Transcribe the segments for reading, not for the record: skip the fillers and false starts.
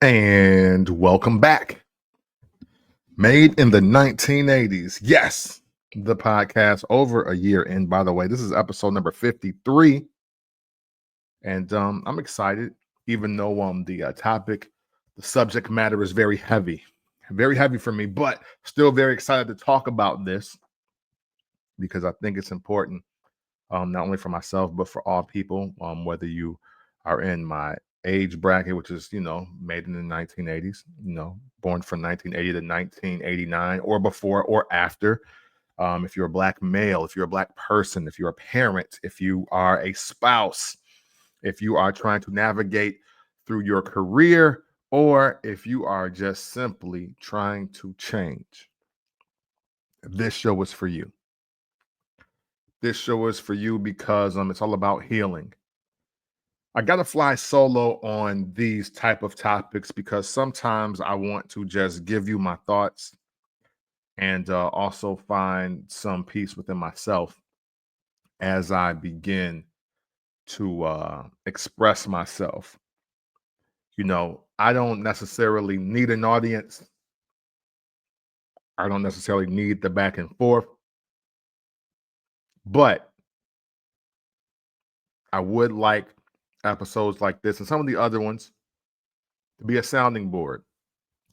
And welcome back. Made in the 1980s. Yes, the podcast over a year in, by the way. This is episode number 53. And I'm excited, even though the subject matter is very heavy for me, but still very excited to talk about this because I think it's important, not only for myself, but for all people, whether you are in my age bracket, which is, made in the 1980s, born from 1980 to 1989 or before or after. If you're a black male, if you're a black person, if you're a parent, if you are a spouse, if you are trying to navigate through your career, or if you are just simply trying to change, this show is for you. This show is for you because it's all about healing. I got to fly solo on these type of topics because sometimes I want to just give you my thoughts and also find some peace within myself as I begin to express myself. I don't necessarily need an audience. I don't necessarily need the back and forth, but I would like episodes like this and some of the other ones to be a sounding board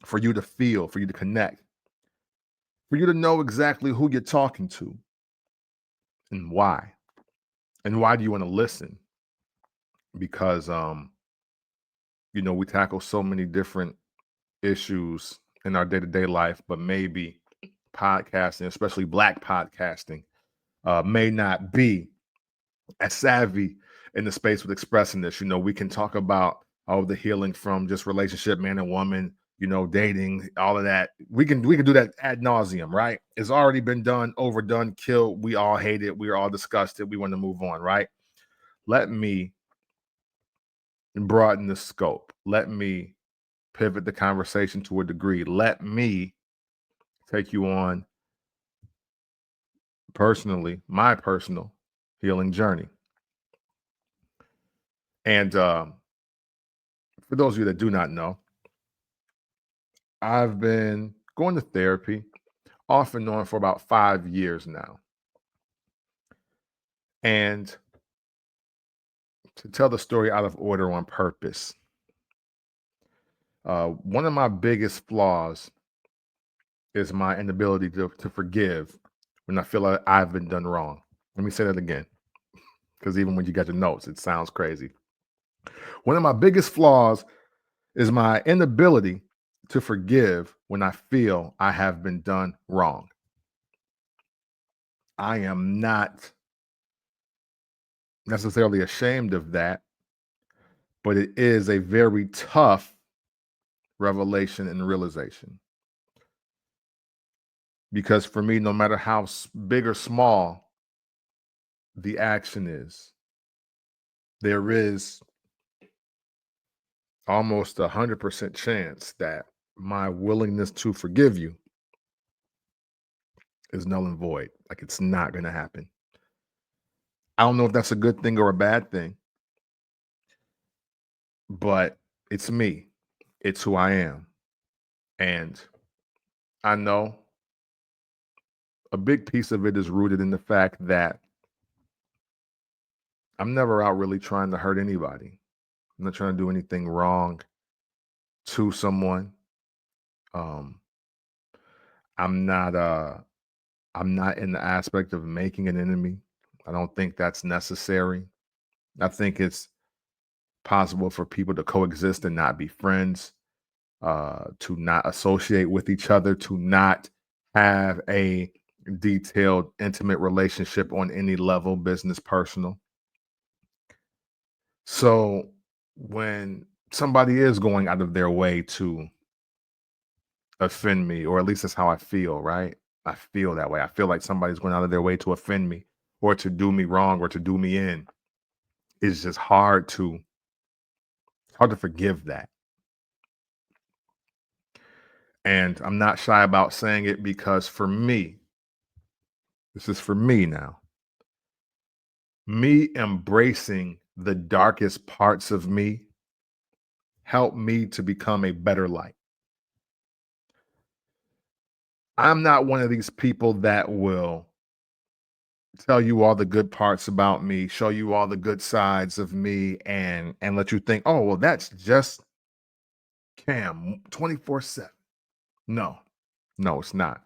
for you to feel, for you to connect, for you to know exactly who you're talking to and why. And why do you want to listen? Because we tackle so many different issues in our day-to-day life, but maybe podcasting, especially black podcasting, may not be as savvy in the space with expressing this. We can talk about the healing from just relationship, man and woman, dating, all of that. We can do that ad nauseum, right? It's already been done, overdone, killed. We all hate it. We're all disgusted. We want to move on, right? Let me broaden the scope. Let me pivot the conversation to a degree. Let me take you on personally, my personal healing journey. And for those of you that do not know, I've been going to therapy off and on for about 5 years now. And to tell the story out of order on purpose, one of my biggest flaws is my inability to forgive when I feel like I've been done wrong. Let me say that again, because even when you get the notes, it sounds crazy. One of my biggest flaws is my inability to forgive when I feel I have been done wrong. I am not necessarily ashamed of that, but it is a very tough revelation and realization. Because for me, no matter how big or small the action is, there is almost 100% chance that my willingness to forgive you is null and void. Like, it's not going to happen. I don't know if that's a good thing or a bad thing, but it's me. It's who I am. And I know a big piece of it is rooted in the fact that I'm never out really trying to hurt anybody. I'm not trying to do anything wrong to someone. Um, I'm not I'm not in the aspect of making an enemy. I don't think that's necessary. I think it's possible for people to coexist and not be friends, to not associate with each other, to not have a detailed, intimate relationship on any level, business, personal. So when somebody is going out of their way to offend me, or at least that's how I feel, right? I feel that way. I feel like somebody's going out of their way to offend me or to do me wrong or to do me in. It's just hard to forgive that. And I'm not shy about saying it because for me, this is for me now. Me embracing the darkest parts of me help me to become a better light. I'm not one of these people that will tell you all the good parts about me, show you all the good sides of me, and let you think, oh, well, that's just Cam 24/7. No, no, it's not.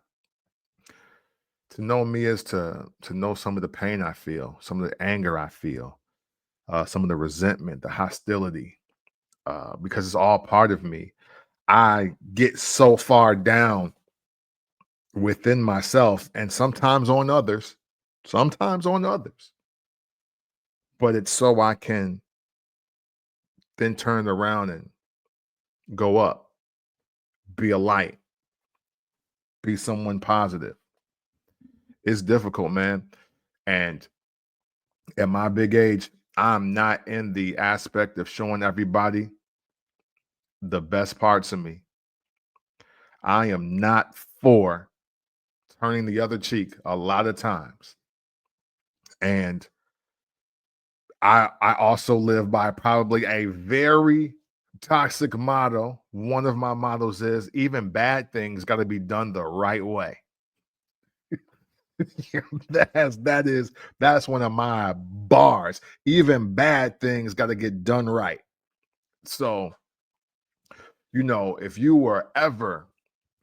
To know me is to know some of the pain I feel, some of the anger I feel, some of the resentment, the hostility, because it's all part of me. I get so far down within myself and sometimes on others, but it's so I can then turn around and go up, be a light, be someone positive. It's difficult, man. And at my big age, I'm not in the aspect of showing everybody the best parts of me. I am not for turning the other cheek a lot of times. And I also live by probably a very toxic motto. One of my mottos is even bad things got to be done the right way. That's one of my bars. Even bad things got to get done right. So, if you were ever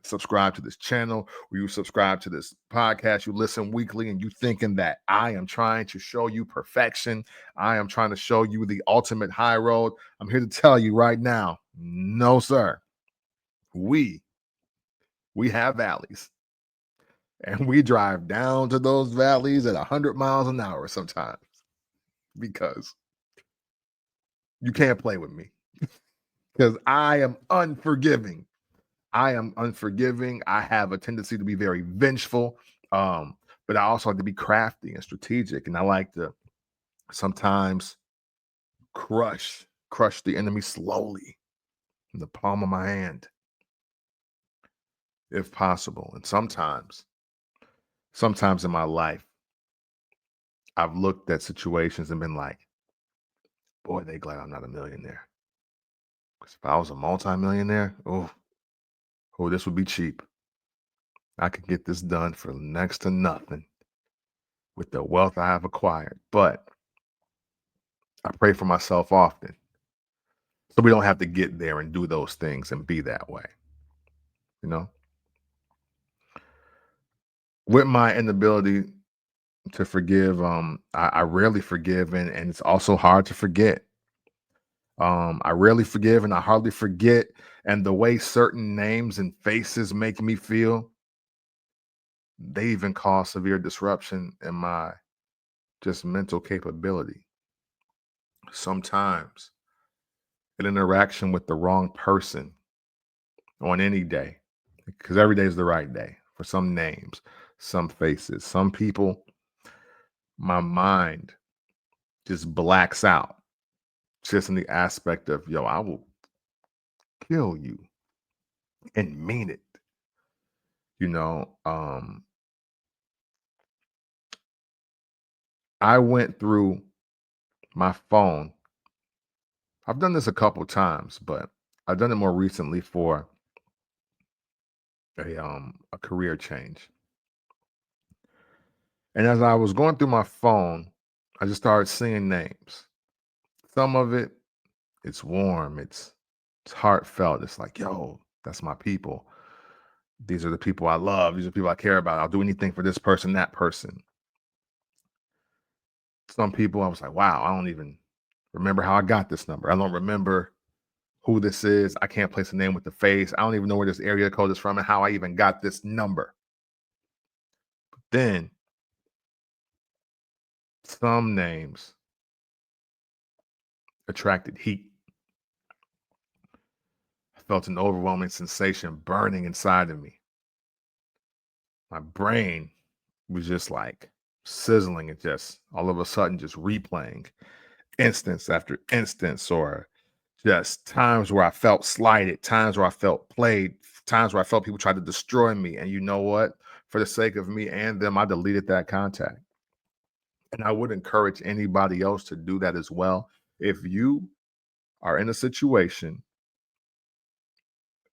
subscribe to this channel or you subscribe to this podcast, you listen weekly and you thinking that I am trying to show you perfection, I am trying to show you the ultimate high road, I'm here to tell you right now, no, sir. We have valleys and we drive down to those valleys at 100 miles an hour sometimes because you can't play with me because I am unforgiving. I have a tendency to be very vengeful, but I also like to be crafty and strategic, and I like to sometimes crush the enemy slowly in the palm of my hand, if possible. And sometimes in my life, I've looked at situations and been like, boy, they glad I'm not a millionaire. Because if I was a multimillionaire, this would be cheap. I could get this done for next to nothing with the wealth I have acquired. But I pray for myself often so we don't have to get there and do those things and be that way, you know? With my inability to forgive, I rarely forgive, and it's also hard to forget. I rarely forgive and I hardly forget. And the way certain names and faces make me feel, they even cause severe disruption in my just mental capability. Sometimes an interaction with the wrong person on any day, because every day is the right day for some names, some faces, some people, my mind just blacks out just in the aspect of, yo, I will kill you and mean it. You know, I went through my phone. I've done this a couple times, but I've done it more recently for a career change. And as I was going through my phone, I just started seeing names. Some of it, it's warm, it's heartfelt. It's like, yo, that's my people. These are the people I love. These are the people I care about. I'll do anything for this person, that person. Some people I was like, wow, I don't even remember how I got this number. I don't remember who this is. I can't place a name with the face. I don't even know where this area code is from and how I even got this number. Then some names attracted heat. I felt an overwhelming sensation burning inside of me. My brain was just like sizzling and just all of a sudden just replaying instance after instance, or just times where I felt slighted, times where I felt played, times where I felt people tried to destroy me. And you know what? For the sake of me and them, I deleted that contact. And I would encourage anybody else to do that as well. If you are in a situation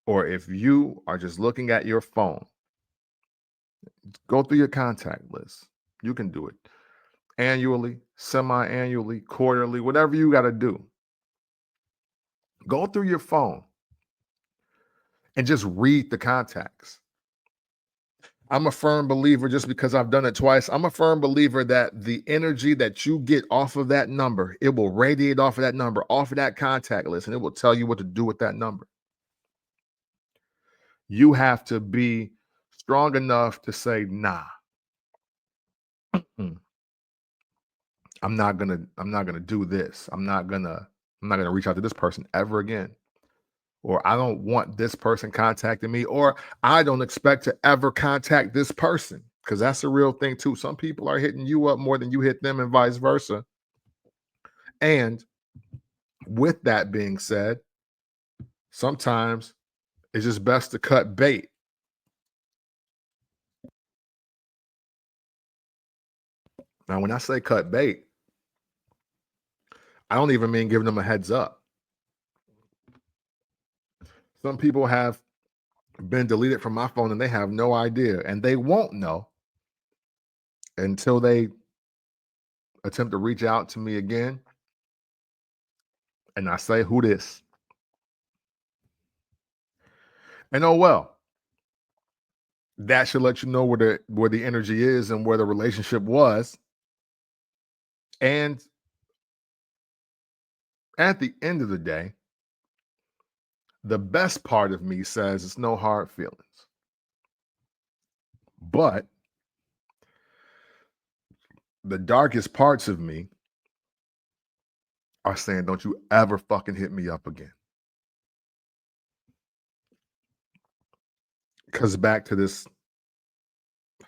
or if you are just looking at your phone, go through your contact list. You can do it annually, semi-annually, quarterly, whatever you got to do. Go through your phone and just read the contacts. I'm a firm believer, just because I've done it twice, I'm a firm believer that the energy that you get off of that number, it will radiate off of that number, off of that contact list, and it will tell you what to do with that number. You have to be strong enough to say, nah, mm, I'm not gonna do this. I'm not gonna reach out to this person ever again. Or I don't want this person contacting me, or I don't expect to ever contact this person. Because that's a real thing too. Some people are hitting you up more than you hit them, and vice versa. And with that being said, sometimes it's just best to cut bait. Now, when I say cut bait, I don't even mean giving them a heads up. Some people have been deleted from my phone and they have no idea, and they won't know until they attempt to reach out to me again. And I say, who this? And oh well, that should let you know where the energy is and where the relationship was. And at the end of the day, the best part of me says it's no hard feelings. But the darkest parts of me are saying, don't you ever fucking hit me up again. Because back to this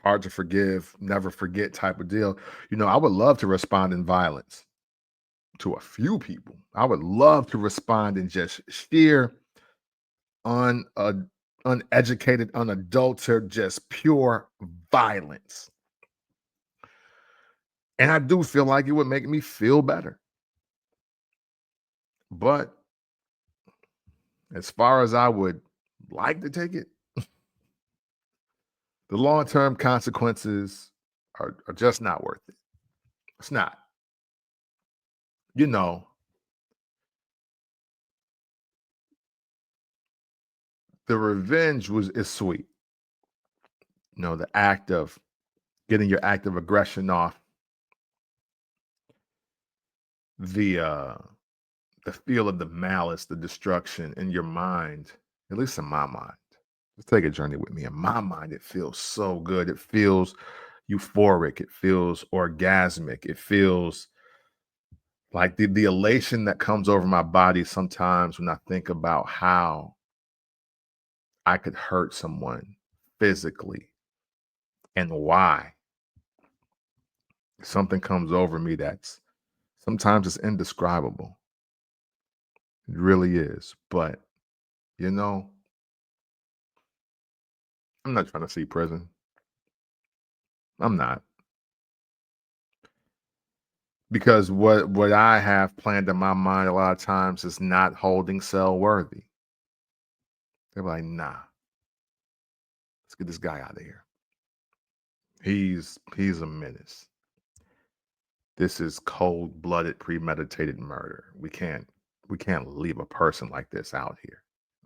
hard to forgive, never forget type of deal. I would love to respond in violence to a few people. I would love to respond in just sheer uneducated, unadulterated, just pure violence. And I do feel like it would make me feel better. But as far as I would like to take it, the long-term consequences are just not worth it. It's not. You know, the revenge is sweet. The act of getting your act of aggression off, the the feel of the malice, the destruction in your mind, at least in my mind. Let's take a journey with me. In my mind, it feels so good. It feels euphoric. It feels orgasmic. It feels like the elation that comes over my body sometimes when I think about how I could hurt someone physically and why. Something comes over me that's sometimes it's indescribable. It really is. But, you know, I'm not trying to see prison. I'm not. Because what I have planned in my mind a lot of times is not holding cell worthy. They're like, nah, let's get this guy out of here. He's a menace. This is cold-blooded, premeditated murder. We can't leave a person like this out here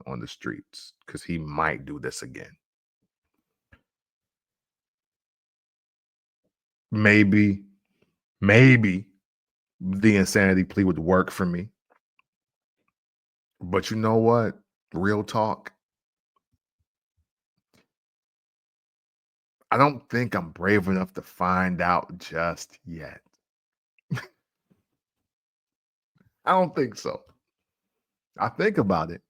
on the streets because he might do this again. Maybe the insanity plea would work for me. But you know what? Real talk. I don't think I'm brave enough to find out just yet. I don't think so. I think about it.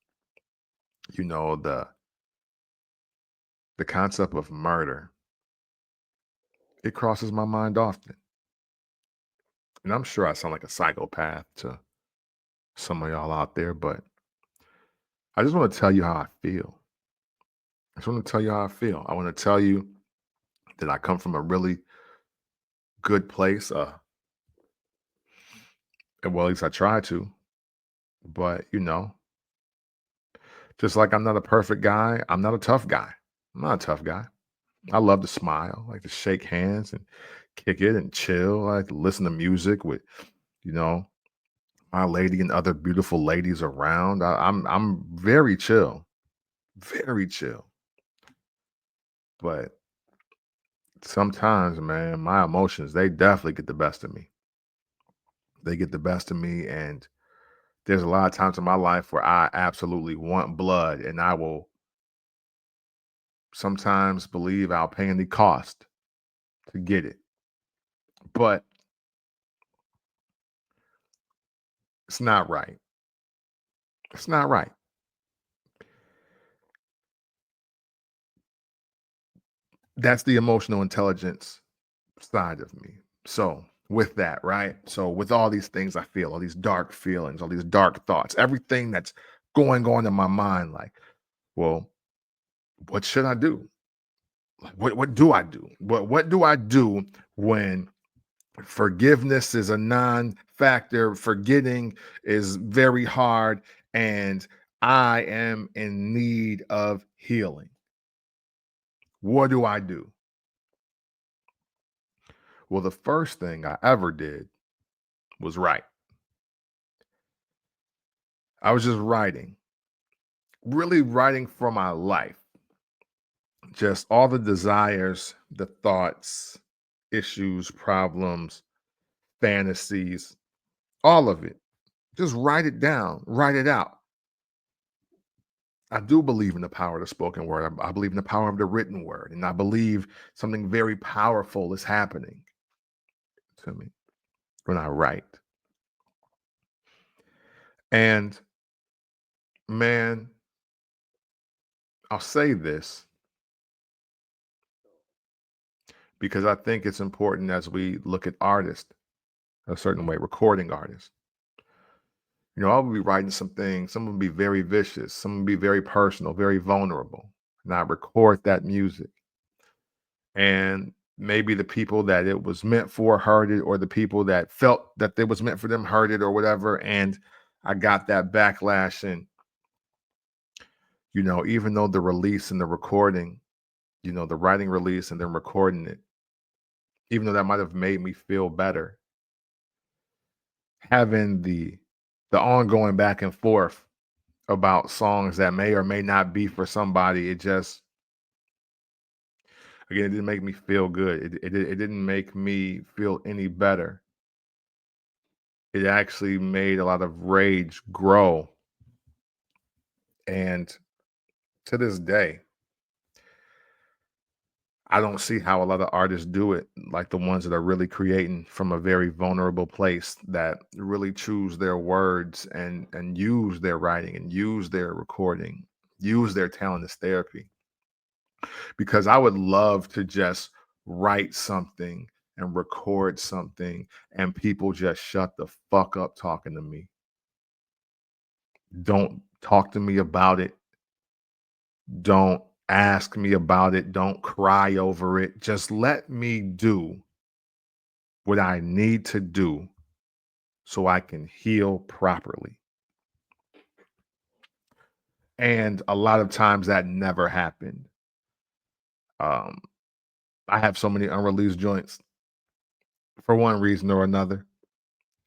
The concept of murder, it crosses my mind often. And I'm sure I sound like a psychopath to some of y'all out there, but I just want to tell you how I feel. I just want to tell you how I feel. I want to tell you that I come from a really good place. Well, at least I try to. But, Just like I'm not a perfect guy, I'm not a tough guy. I'm not a tough guy. I love to smile, I like to shake hands and kick it and chill. I like to listen to music with, you know, my lady and other beautiful ladies around. I'm very chill, very chill. But sometimes, man, my emotions, they definitely get the best of me. They get the best of me. And there's a lot of times in my life where I absolutely want blood and I will sometimes believe I'll pay any cost to get it. But it's not right. It's not right. That's the emotional intelligence side of me. So, with that, right? So, with all these things I feel, all these dark feelings, all these dark thoughts, everything that's going on in my mind, like, well, what should I do? Like, what do I do? What do I do when forgiveness is a non-factor, forgetting is very hard, and I am in need of healing? What do I do? Well, the first thing I ever did was write. I was just writing, really writing for my life, just all the desires, the thoughts, issues, problems, fantasies, all of it. Just write it down, write it out. I do believe in the power of the spoken word. I believe in the power of the written word. And I believe something very powerful is happening to me when I write. And man, I'll say this because I think it's important as we look at artists a certain way, recording artists. You know, I'll be writing some things, some will be very vicious, some will be very personal, very vulnerable. And I record that music. And maybe the people that it was meant for heard it, or the people that felt that it was meant for them heard it or whatever. And I got that backlash. And, even though the release and the recording, the writing release and then recording it, even though that might have made me feel better, having the ongoing back and forth about songs that may or may not be for somebody, it just, again, it didn't make me feel good. It didn't make me feel any better. It actually made a lot of rage grow. And to this day, I don't see how a lot of artists do it, like the ones that are really creating from a very vulnerable place, that really choose their words and use their writing and use their recording, use their talent as therapy. Because I would love to just write something and record something and people just shut the fuck up talking to me. Don't talk to me about it. Don't ask me about it. Don't cry over it. Just let me do what I need to do so I can heal properly. And a lot of times that never happened. Um, I have so many unreleased joints for one reason or another,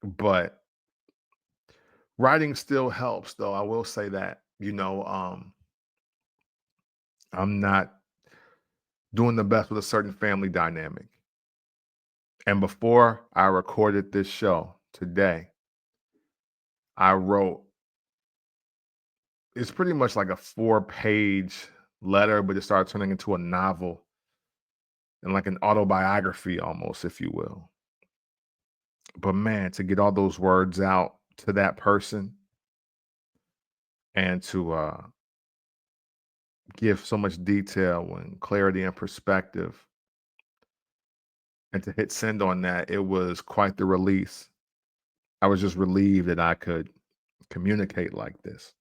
but writing still helps, though. I will say that, I'm not doing the best with a certain family dynamic. And before I recorded this show today, I wrote, it's pretty much like a 4-page letter, but it started turning into a novel and like an autobiography almost, if you will. But man, to get all those words out to that person and to give so much detail and clarity and perspective and to hit send on that, it was quite the release. I was just relieved that I could communicate like this.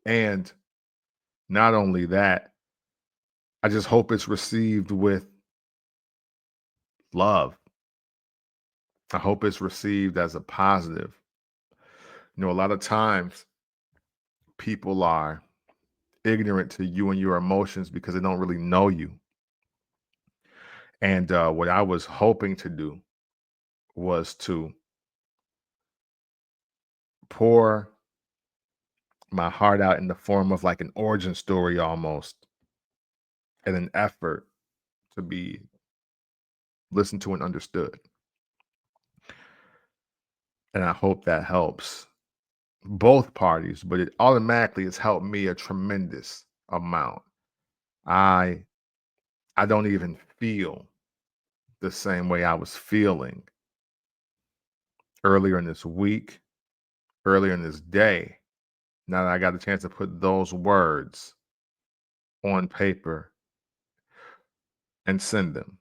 And not only that, I just hope it's received with love. I hope it's received as a positive. A lot of times people are, ignorant to you and your emotions because they don't really know you. And what I was hoping to do was to pour my heart out in the form of like an origin story almost, and an effort to be listened to and understood. And I hope that helps both parties, but it automatically has helped me a tremendous amount. I I don't even feel the same way I was feeling earlier in this week, earlier in this day. Now that I got a chance to put those words on paper and send them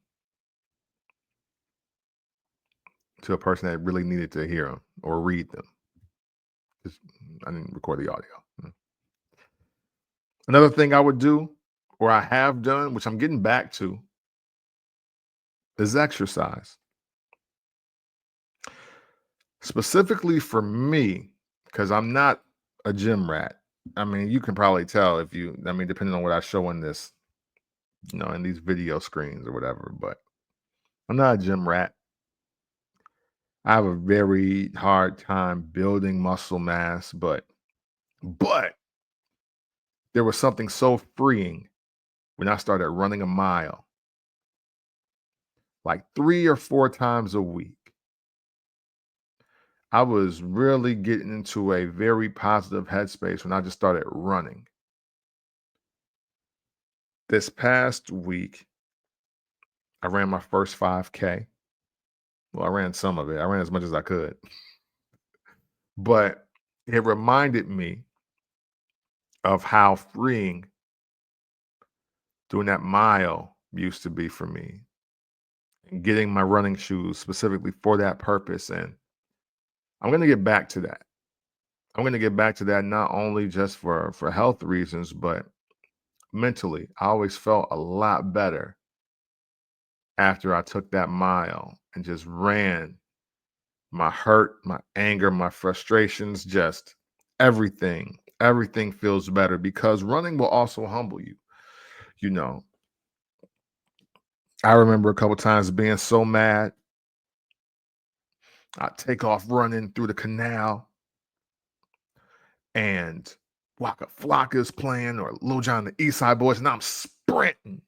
to a person that really needed to hear them or read them. 'Cause I didn't record the audio. Another thing I would do, or I have done, which I'm getting back to, is exercise. Specifically for me, because I'm not a gym rat. I mean, you can probably tell if you, I mean, depending on what I show in this, in these video screens or whatever, but I'm not a gym rat. I have a very hard time building muscle mass, but there was something so freeing when I started running a mile like 3 or 4 times a week. I was really getting into a very positive headspace when I just started running. This past week, I ran my first 5K. Well, I ran some of it. I ran as much as I could. But it reminded me of how freeing doing that mile used to be for me and getting my running shoes specifically for that purpose. And I'm going to get back to that. I'm going to get back to that not only just for health reasons, but mentally. I always felt a lot better after I took that mile and just ran. My hurt, my anger, my frustrations, just everything feels better because running will also humble you. You know, I remember a couple times being so mad. I take off running through the canal and Waka Flocka's playing or Lil Jon and the East Side Boys, and I'm sprinting.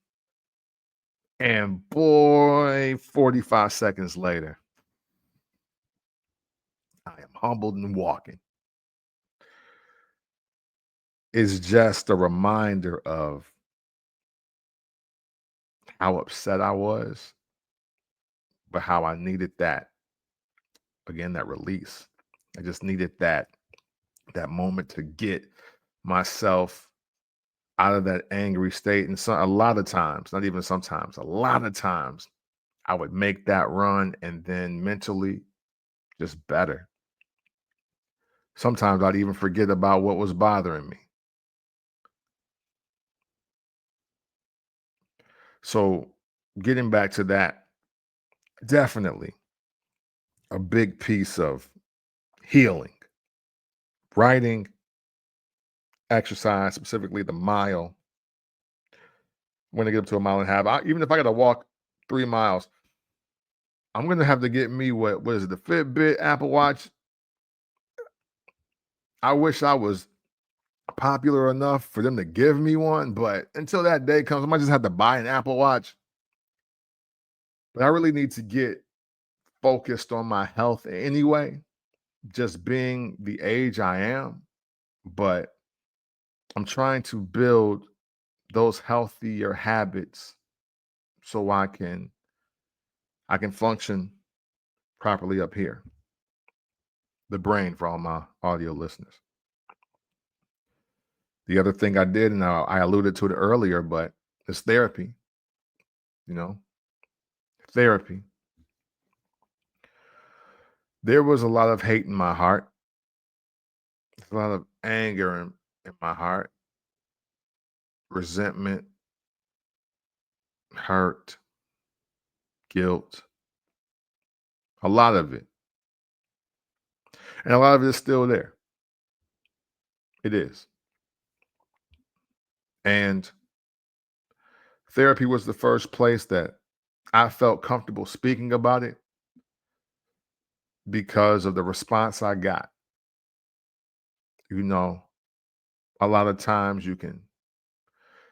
And boy, 45 seconds later, I am humbled and walking. It's just a reminder of how upset I was, but how I needed that, again, that release. I just needed that moment to get myself out of that angry state. And so a lot of times, not even sometimes, a lot of times I would make that run and then mentally just better. Sometimes I'd even forget about what was bothering me. So getting back to that, definitely a big piece of healing, writing, exercise, specifically the mile. When I get up to a mile and a half, even if I got to walk 3 miles, I'm gonna have to get me what is it, the Fitbit, Apple Watch. I wish I was popular enough for them to give me one, but until that day comes, I might just have to buy an Apple Watch. But I really need to get focused on my health anyway, just being the age I am. But I'm trying to build those healthier habits so I can function properly up here. The brain for all my audio listeners. The other thing I did, and I alluded to it earlier, but it's therapy, you know, therapy. There was a lot of hate in my heart, a lot of anger in my heart, resentment, hurt, guilt, a lot of it. And a lot of it is still there. It is. And therapy was the first place that I felt comfortable speaking about it because of the response I got. You know, a lot of times you can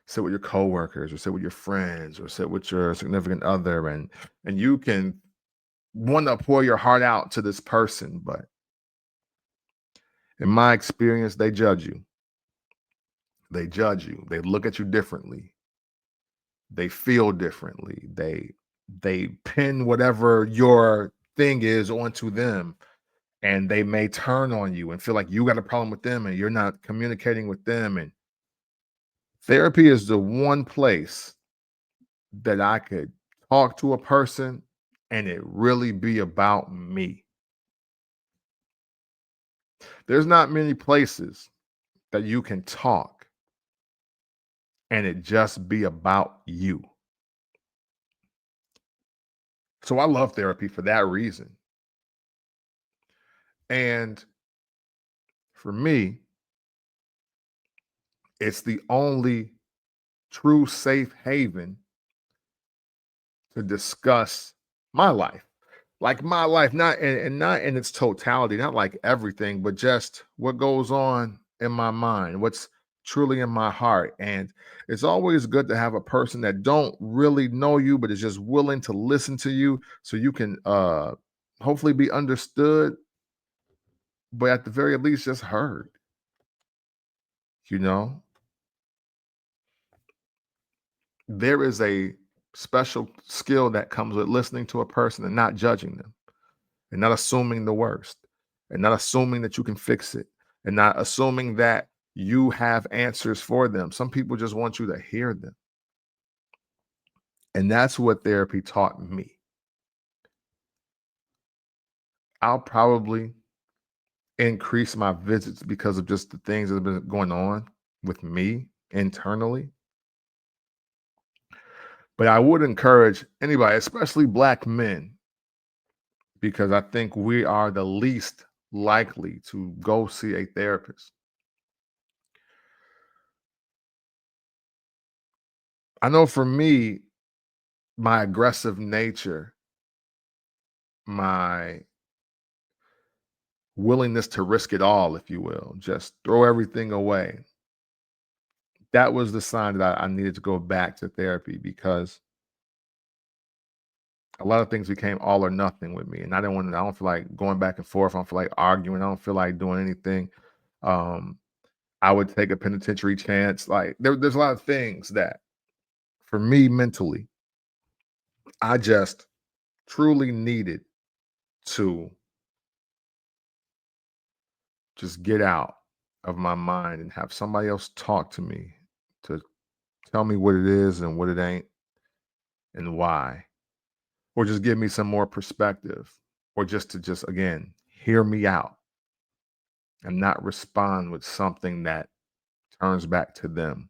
sit with your coworkers or sit with your friends or sit with your significant other and you can want to pour your heart out to this person, but in my experience, they judge you. They judge you. They look at you differently. They feel differently. They pin whatever your thing is onto them, and they may turn on you and feel like you got a problem with them and you're not communicating with them. And therapy is the one place that I could talk to a person and it really be about me. There's not many places that you can talk and it just be about you. So I love therapy for that reason. And for me, it's the only true safe haven to discuss my life. Like my life, not and not in its totality, not like everything, but just what goes on in my mind, what's truly in my heart. And it's always good to have a person that don't really know you, but is just willing to listen to you so you can hopefully be understood, but at the very least just heard, you know? There is a special skill that comes with listening to a person and not judging them and not assuming the worst and not assuming that you can fix it and not assuming that you have answers for them. Some people just want you to hear them. And that's what therapy taught me. I'll probably increase my visits because of just the things that have been going on with me internally. But I would encourage anybody, especially Black men, because I think we are the least likely to go see a therapist. I know for me, my aggressive nature, my willingness to risk it all, if you will, just throw everything away. That was the sign that I needed to go back to therapy because a lot of things became all or nothing with me. And I don't feel like going back and forth. I don't feel like arguing. I don't feel like doing anything. Um, I would take a penitentiary chance. Like there's a lot of things that for me mentally, I just truly needed to just get out of my mind and have somebody else talk to me to tell me what it is and what it ain't and why, or just give me some more perspective, or just to just again hear me out and not respond with something that turns back to them.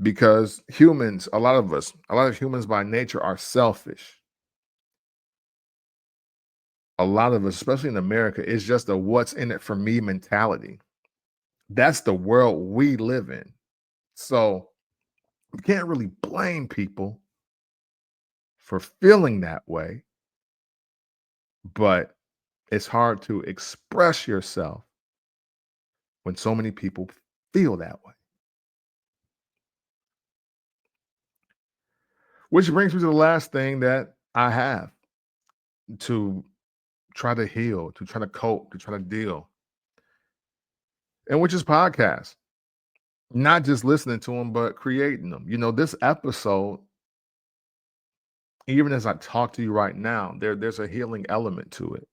Because humans, a lot of humans by nature are selfish. A lot of us, especially in America, is just a what's in it for me mentality. That's the world we live in. So you can't really blame people for feeling that way, but it's hard to express yourself when so many people feel that way. Which brings me to the last thing that I have to try to heal, to try to cope, to try to deal, and which is podcasts. Not just listening to them, but creating them. You know, this episode, even as I talk to you right now, there's a healing element to it.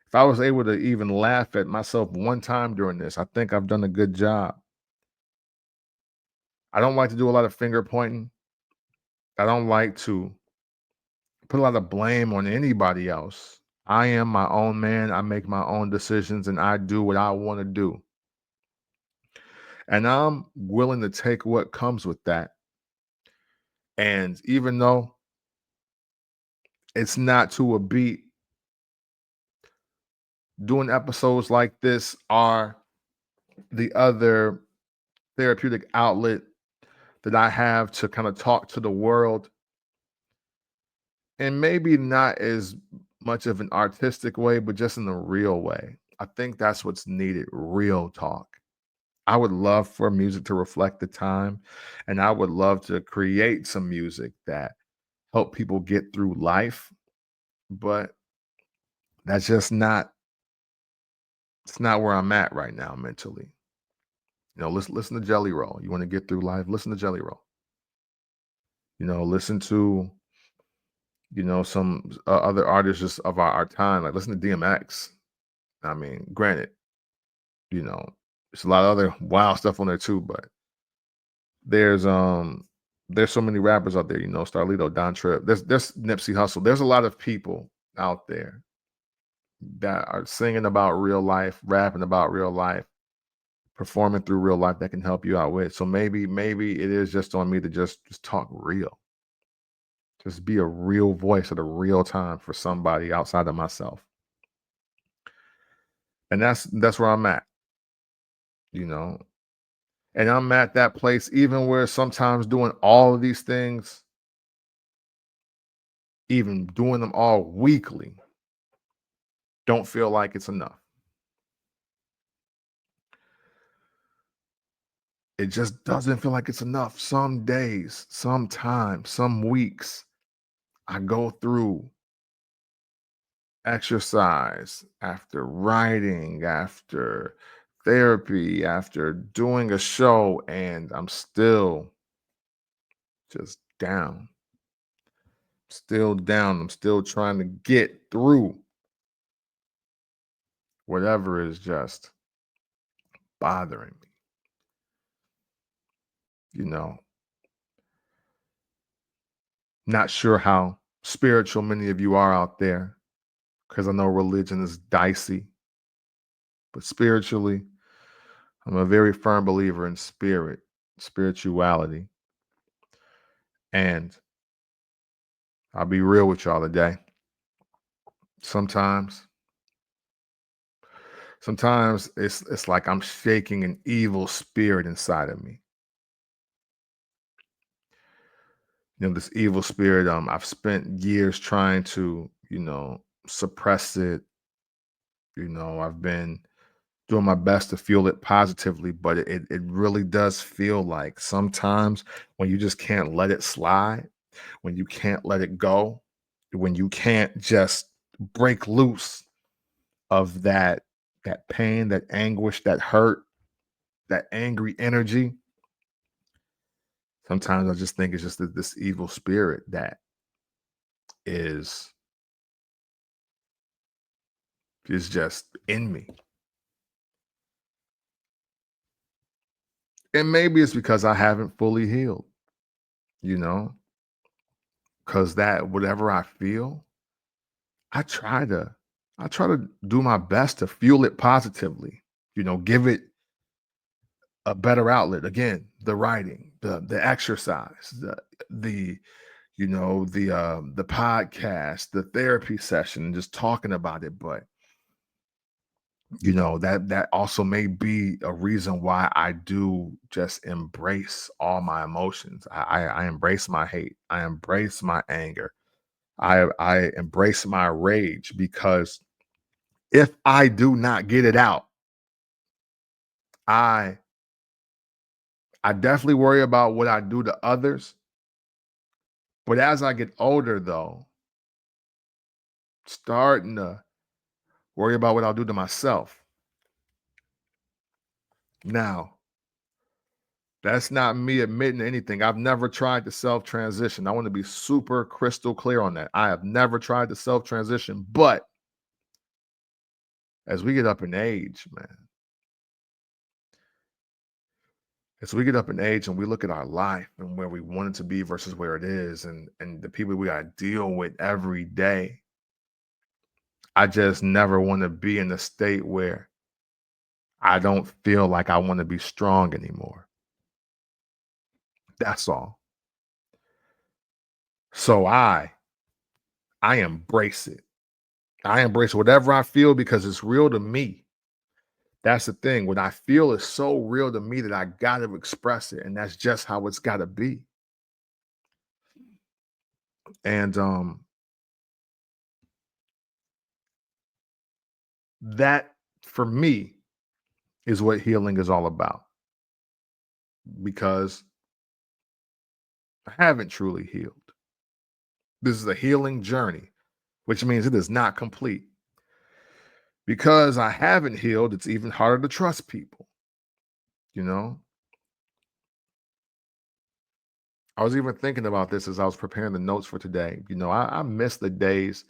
If I was able to even laugh at myself one time during this, I think I've done a good job. I don't like to do a lot of finger pointing. I don't like to put a lot of blame on anybody else. I am my own man. I make my own decisions and I do what I want to do. And I'm willing to take what comes with that. And even though it's not to a beat, doing episodes like this are the other therapeutic outlet that I have to kind of talk to the world, and maybe not as much of an artistic way, but just in a real way. I think that's what's needed, real talk. I would love for music to reflect the time, and I would love to create some music that help people get through life, but that's just not it's not where I'm at right now mentally. Listen to Jelly Roll. You want to get through life, listen to Jelly Roll. Listen to some other artists just of our time, like listen to DMX. I mean, granted, you know, there's a lot of other wild stuff on there too, but there's there's so many rappers out there, Starlito, Don Tripp, there's Nipsey Hussle. There's a lot of people out there that are singing about real life, rapping about real life, performing through real life that can help you out with. So maybe it is just on me to just talk real. Just be a real voice at a real time for somebody outside of myself. And that's where I'm at, you know. And I'm at that place even where sometimes doing all of these things, even doing them all weekly, don't feel like it's enough. It just doesn't feel like it's enough. Some days, sometimes, some weeks, I go through exercise, after writing, after therapy, after doing a show, and I'm still just down. Still down. I'm still trying to get through whatever is just bothering me. You know, not sure how spiritual many of you are out there because I know religion is dicey, but spiritually, I'm a very firm believer in spirituality. And I'll be real with y'all today. Sometimes it's like I'm shaking an evil spirit inside of me. This evil spirit, I've spent years trying to, suppress it. I've been doing my best to feel it positively, but it really does feel like sometimes when you just can't let it slide, when you can't let it go, when you can't just break loose of that pain, that anguish, that hurt, that angry energy. Sometimes I just think it's just this evil spirit that is just in me. And maybe it's because I haven't fully healed, you know, because that whatever I feel, I try to I try to do my best to fuel it positively, give it a better outlet. Again, the writing, the exercise, the the podcast, the therapy session, just talking about it. But that also may be a reason why I do just embrace all my emotions. I embrace my hate. I embrace my anger. I embrace my rage, because if I do not get it out, I I definitely worry about what I do to others. But as I get older, though, starting to worry about what I'll do to myself. Now, that's not me admitting anything. I've never tried to self transition. I want to be super crystal clear on that. I have never tried to self transition. But as we get up in age, man, as we get up in age and we look at our life and where we want it to be versus where it is, and the people we got to deal with every day, I just never want to be in a state where I don't feel like I want to be strong anymore. That's all. So I embrace it. I embrace whatever I feel because it's real to me. That's the thing. What I feel is so real to me that I got to express it. And that's just how it's got to be. And that for me is what healing is all about, because I haven't truly healed. This is a healing journey, which means it is not complete. Because I haven't healed, it's even harder to trust people, you know? I was even thinking about this as I was preparing the notes for today. I miss the days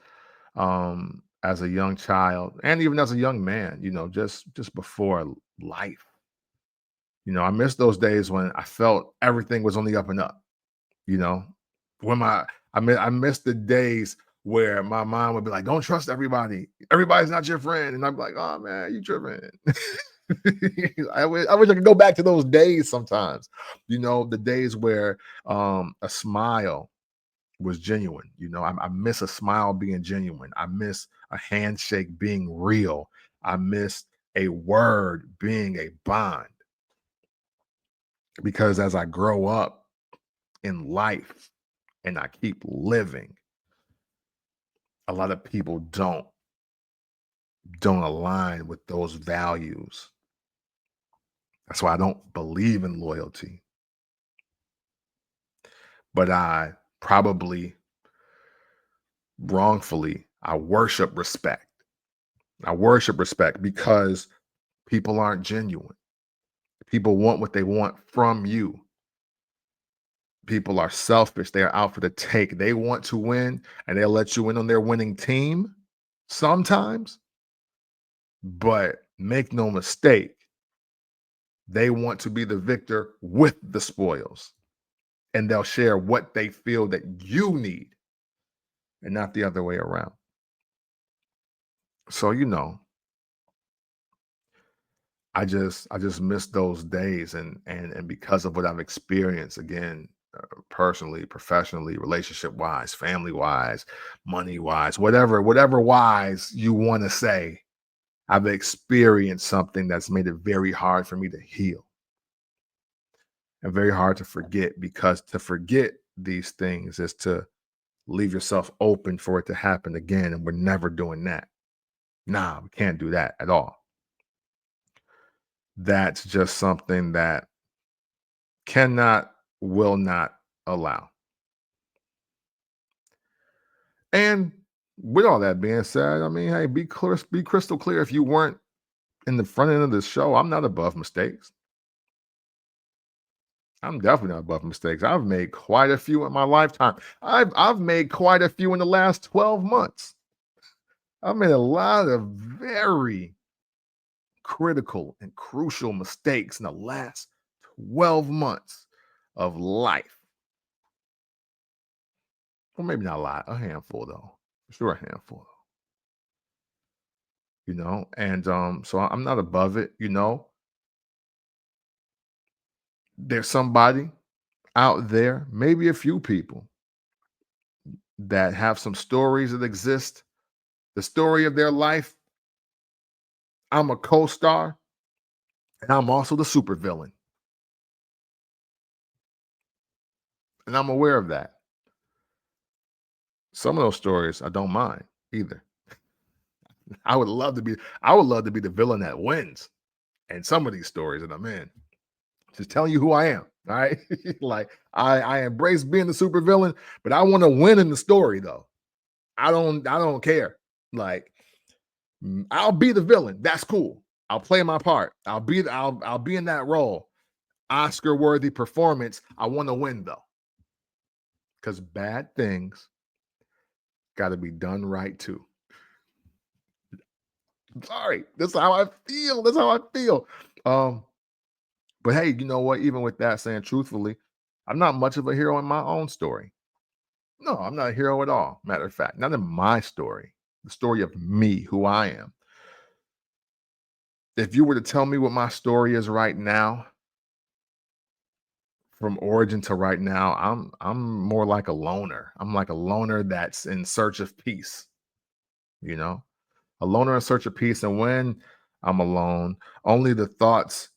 as a young child and even as a young man, just before life. I miss those days when I felt everything was on the up and up, you know. When I miss the days where my mom would be like, "Don't trust everybody. Everybody's not your friend." And I'm like, "Oh man, you tripping." I wish I could go back to those days sometimes. The days where a smile was genuine. I miss a smile being genuine. I miss a handshake being real. I miss a word being a bond. Because as I grow up in life and I keep living, a lot of people don't align with those values. That's why I don't believe in loyalty. But I probably wrongfully, I worship respect. I worship respect because people aren't genuine. People want what they want from you. People are selfish. They are out for the take. They want to win and they'll let you in on their winning team sometimes. But make no mistake, they want to be the victor with the spoils. And they'll share what they feel that you need and not the other way around. So, I just miss those days, and because of what I've experienced again, personally, professionally, relationship wise, family wise, money wise, whatever wise you want to say, I've experienced something that's made it very hard for me to heal and very hard to forget, because to forget these things is to leave yourself open for it to happen again, and we're never doing that. Nah, we can't do that at all. That's just something that cannot, will not allow. And with all that being said, I mean, hey, be clear, be crystal clear. If you weren't in the front end of the show, I'm not above mistakes. I'm definitely not above mistakes. I've made quite a few in my lifetime. I've made quite a few in the last 12 months. I've made a lot of very critical and crucial mistakes in the last 12 months of life. Well, maybe not a lot, a handful though. For sure, a handful, and so I'm not above it. There's somebody out there, maybe a few people, that have some stories that exist. The story of their life, I'm a co-star, and I'm also the supervillain. And I'm aware of that. Some of those stories I don't mind either. I would love to be the villain that wins. And some of these stories that I'm in. Just telling you who I am. All right. Like I embrace being the supervillain, but I want to win in the story though. I don't care. Like, I'll be the villain. That's cool. I'll play my part. I'll be in that role. Oscar worthy performance. I want to win though. Because bad things got to be done right too. Sorry. That's how I feel. That's how I feel. Um, but hey, you know what? Even with that saying truthfully, I'm not much of a hero in my own story. No, I'm not a hero at all. Matter of fact, not in my story. The story of me, who I am. If you were to tell me what my story is right now, from origin to right now, I'm more like a loner. I'm like a loner that's in search of peace, you know? A loner in search of peace. And when I'm alone. Only the thoughts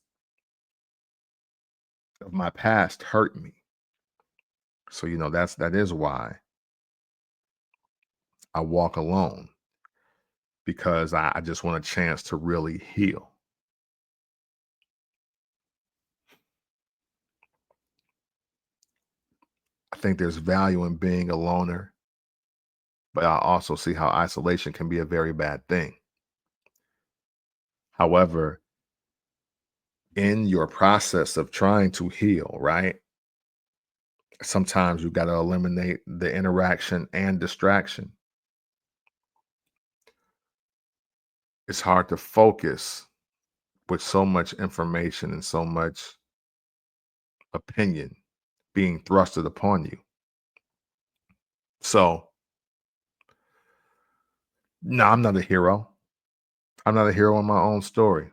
of my past hurt me. So, that is why I walk alone, because I just want a chance to really heal. I think there's value in being a loner, but I also see how isolation can be a very bad thing. However, in your process of trying to heal, right? Sometimes you got to eliminate the interaction and distraction. It's hard to focus with so much information and so much opinion being thrusted upon you. So, no, I'm not a hero. I'm not a hero in my own story.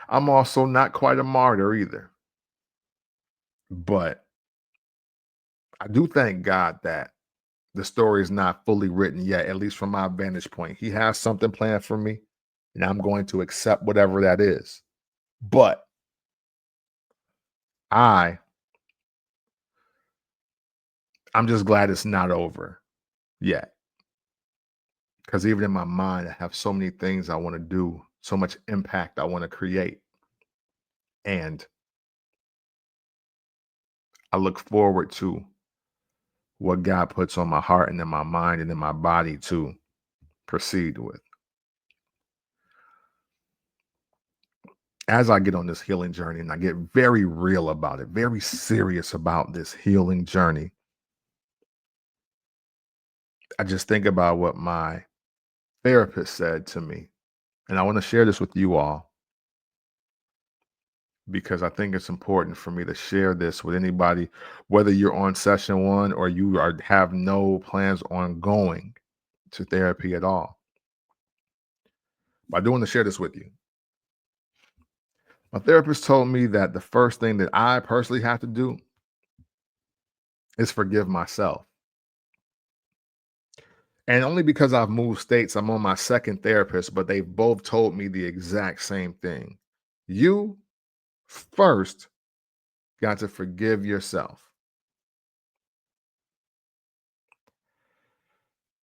I'm also not quite a martyr either. But I do thank God that the story is not fully written yet, at least from my vantage point. He has something planned for me, and I'm going to accept whatever that is. But I I'm just glad it's not over yet. Because even in my mind, I have so many things I want to do, so much impact I want to create. And I look forward to what God puts on my heart and in my mind and in my body to proceed with. As I get on this healing journey and I get very real about it, very serious about this healing journey, I just think about what my therapist said to me. And I want to share this with you all because I think it's important for me to share this with anybody, whether you're on session one or have no plans on going to therapy at all. I do want to share this with you. My therapist told me that the first thing that I personally have to do is forgive myself. And only because I've moved states, I'm on my second therapist, but they both told me the exact same thing. You first got to forgive yourself.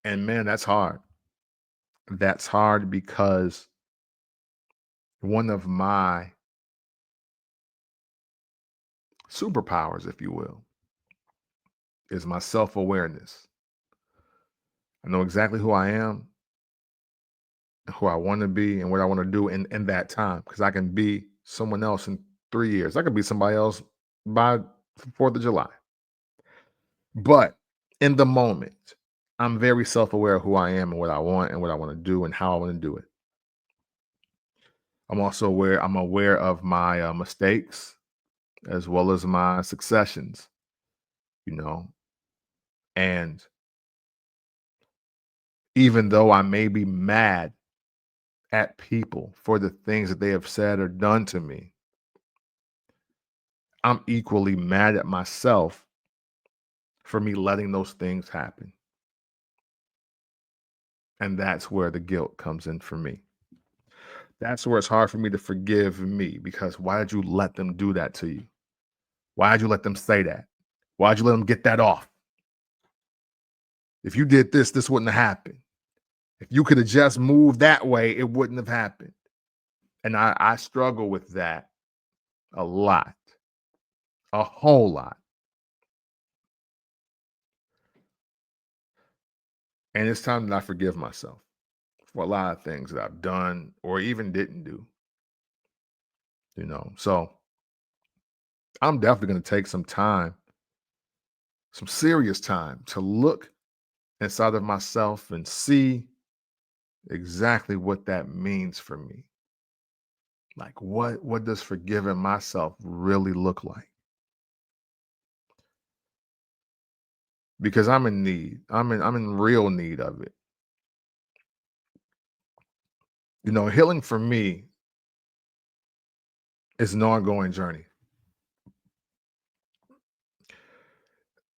And man, that's hard. That's hard because one of my superpowers, if you will, is my self awareness. I know exactly who I am, who I want to be, and what I want to do in that time because I can be someone else in 3 years. I could be somebody else by 4th of July. But in the moment, I'm very self aware of who I am and what I want and what I want to do and how I want to do it. I'm aware of my mistakes as well as my successions, you know. And even though I may be mad at people for the things that they have said or done to me, I'm equally mad at myself for me letting those things happen. And that's where the guilt comes in for me. That's where it's hard for me to forgive me because why did you let them do that to you? Why did you let them say that? Why did you let them get that off? If you did this, this wouldn't have happened. If you could have just moved that way, it wouldn't have happened. And I struggle with that a lot, a whole lot. And it's time that I forgive myself for a lot of things that I've done or even didn't do. So I'm definitely going to take some time, some serious time to look inside of myself and see exactly what that means for me. Like what does forgiving myself really look like? Because I'm in need. I'm in real need of it. Healing for me is an ongoing journey.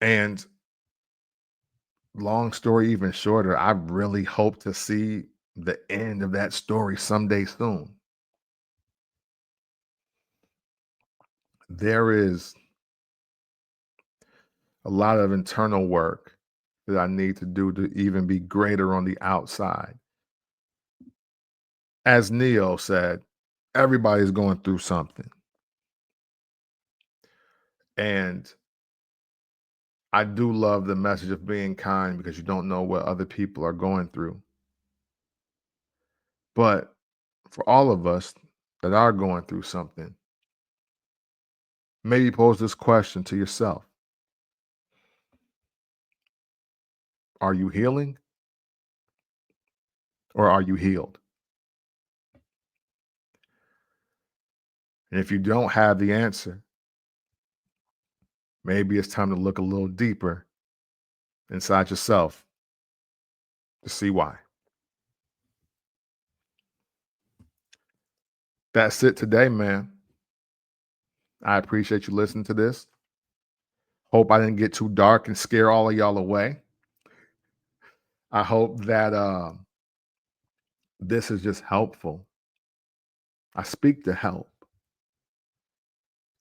And long story even shorter, I really hope to see the end of that story someday soon. There is a lot of internal work that I need to do to even be greater on the outside. As Neo said, everybody's going through something. And I do love the message of being kind because you don't know what other people are going through. But for all of us that are going through something, maybe pose this question to yourself. Are you healing or are you healed? And if you don't have the answer, maybe it's time to look a little deeper inside yourself to see why. That's it today, man. I appreciate you listening to this. Hope I didn't get too dark and scare all of y'all away. I hope that this is just helpful. I speak to help,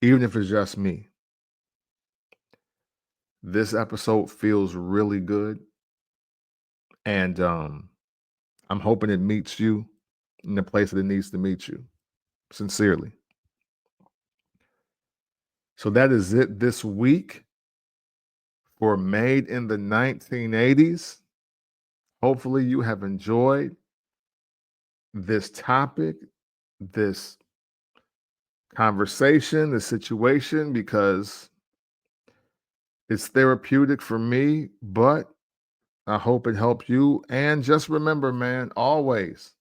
even if it's just me. This episode feels really good, and I'm hoping it meets you in the place that it needs to meet you, sincerely. So that is it this week for Made in the 1980s. Hopefully you have enjoyed this topic, this conversation, this situation, because it's therapeutic for me, but I hope it helps you. And just remember, man, always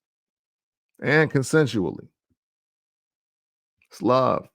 and consensually, it's love.